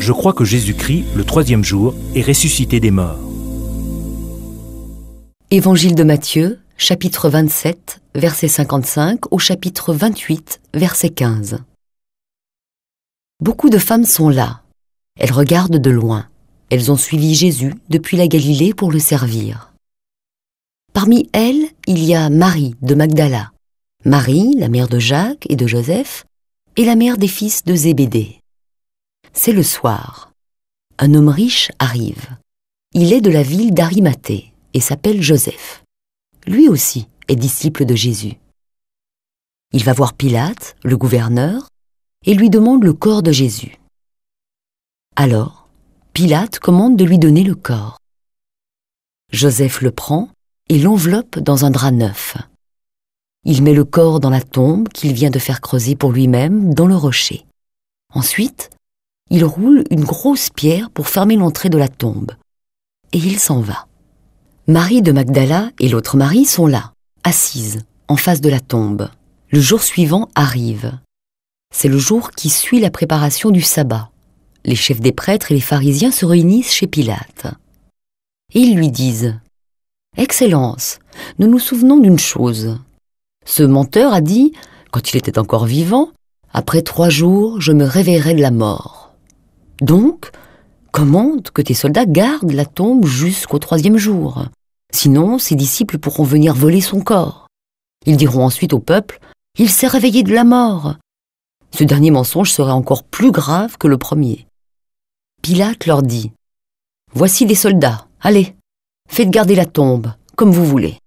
je crois que Jésus-Christ, le troisième jour, est ressuscité des morts. Évangile de Matthieu, chapitre 27, verset 55 au chapitre 28, verset 15. Beaucoup de femmes sont là. Elles regardent de loin. Elles ont suivi Jésus depuis la Galilée pour le servir. Parmi elles, il y a Marie de Magdala, Marie, la mère de Jacques et de Joseph, et la mère des fils de Zébédée. C'est le soir. Un homme riche arrive. Il est de la ville d'Arimathée et s'appelle Joseph. Lui aussi est disciple de Jésus. Il va voir Pilate, le gouverneur, et lui demande le corps de Jésus. Alors, Pilate commande de lui donner le corps. Joseph le prend et l'enveloppe dans un drap neuf. Il met le corps dans la tombe qu'il vient de faire creuser pour lui-même dans le rocher. Ensuite, il roule une grosse pierre pour fermer l'entrée de la tombe. Et il s'en va. Marie de Magdala et l'autre Marie sont là, assises, en face de la tombe. Le jour suivant arrive. C'est le jour qui suit la préparation du sabbat. Les chefs des prêtres et les pharisiens se réunissent chez Pilate. Et ils lui disent « Excellence, nous nous souvenons d'une chose. Ce menteur a dit, quand il était encore vivant, « Après 3 jours, je me réveillerai de la mort. » Donc, commande que tes soldats gardent la tombe jusqu'au 3e jour. Sinon, ses disciples pourront venir voler son corps. Ils diront ensuite au peuple « Il s'est réveillé de la mort. » Ce dernier mensonge serait encore plus grave que le premier. Pilate leur dit « Voici des soldats, allez, faites garder la tombe, comme vous voulez. »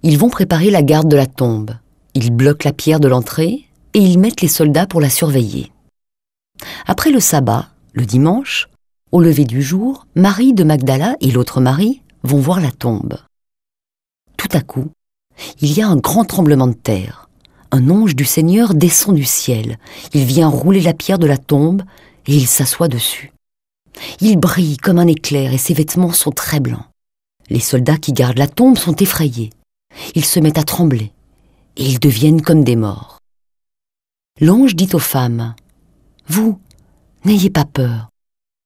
Ils vont préparer la garde de la tombe. Ils bloquent la pierre de l'entrée et ils mettent les soldats pour la surveiller. Après le sabbat, le dimanche, au lever du jour, Marie de Magdala et l'autre Marie vont voir la tombe. Tout à coup, il y a un grand tremblement de terre. Un ange du Seigneur descend du ciel. Il vient rouler la pierre de la tombe et il s'assoit dessus. Il brille comme un éclair et ses vêtements sont très blancs. Les soldats qui gardent la tombe sont effrayés. Ils se mettent à trembler et ils deviennent comme des morts. L'ange dit aux femmes « Vous, n'ayez pas peur.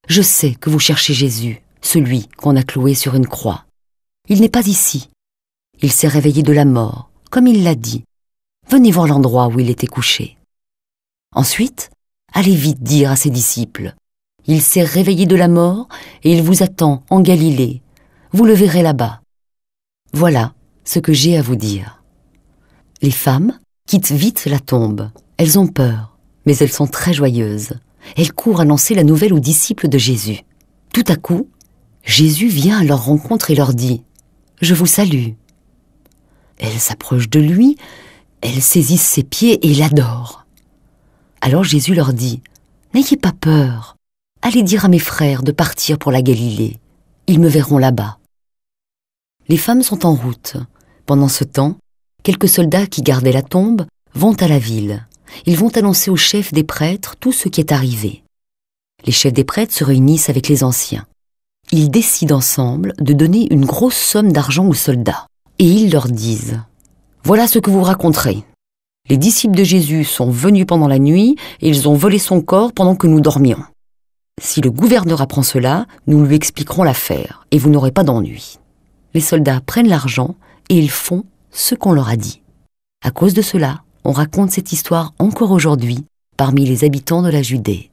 Je sais que vous cherchez Jésus, celui qu'on a cloué sur une croix. Il n'est pas ici. Il s'est réveillé de la mort, comme il l'a dit. Venez voir l'endroit où il était couché. Ensuite, allez vite dire à ses disciples « Il s'est réveillé de la mort et il vous attend en Galilée. Vous le verrez là-bas. » Voilà ce que j'ai à vous dire. Les femmes quittent vite la tombe. Elles ont peur, mais elles sont très joyeuses. Elles courent annoncer la nouvelle aux disciples de Jésus. Tout à coup, Jésus vient à leur rencontre et leur dit « Je vous salue ». Elles s'approchent de lui, elles saisissent ses pieds et l'adorent. Alors Jésus leur dit « N'ayez pas peur, allez dire à mes frères de partir pour la Galilée. Ils me verront là-bas. » Les femmes sont en route. Pendant ce temps, quelques soldats qui gardaient la tombe vont à la ville. Ils vont annoncer aux chefs des prêtres tout ce qui est arrivé. Les chefs des prêtres se réunissent avec les anciens. Ils décident ensemble de donner une grosse somme d'argent aux soldats. Et ils leur disent « Voilà ce que vous raconterez. Les disciples de Jésus sont venus pendant la nuit et ils ont volé son corps pendant que nous dormions. Si le gouverneur apprend cela, nous lui expliquerons l'affaire et vous n'aurez pas d'ennui. » Les soldats prennent l'argent et ils font ce qu'on leur a dit. À cause de cela, on raconte cette histoire encore aujourd'hui parmi les habitants de la Judée.